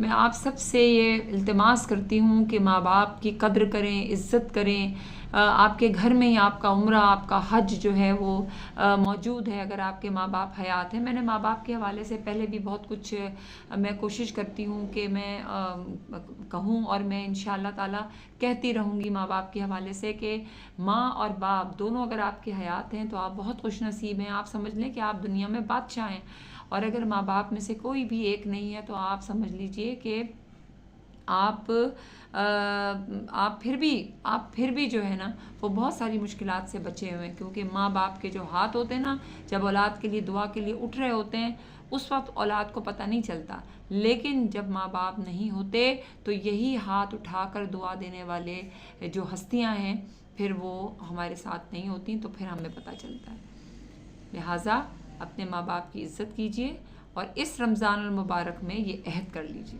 मैं आप सबसे ये इल्तिमास करती हूँ कि माँ बाप की कद्र करें, इज़्ज़त करें। आपके घर में ही आपका उम्रा, आपका हज जो है वो मौजूद है अगर आपके माँ बाप हयात हैं। मैंने माँ बाप के हवाले से पहले भी बहुत कुछ मैं कोशिश करती हूँ कि मैं कहूँ, और मैं इंशाअल्लाह ताला कहती रहूँगी माँ बाप के हवाले से कि माँ और बाप दोनों अगर आपके हयात हैं तो आप बहुत खुशनसीब हैं। आप समझ लें कि आप दुनिया में बादशाह हैं। और अगर माँ बाप में से कोई भी एक नहीं है तो आप समझ लीजिए कि आप फिर भी जो है ना वो बहुत सारी मुश्किलात से बचे हुए हैं, क्योंकि माँ बाप के जो हाथ होते हैं ना, जब औलाद के लिए दुआ के लिए उठ रहे होते हैं उस वक्त औलाद को पता नहीं चलता, लेकिन जब माँ बाप नहीं होते तो यही हाथ उठाकर दुआ देने वाले जो हस्तियाँ हैं फिर वो हमारे साथ नहीं होती, तो फिर हमें पता चलता है। लिहाजा अपने माँ बाप की इज़्ज़त कीजिए और इस रमज़ान मुबारक में ये अहद कर लीजिए।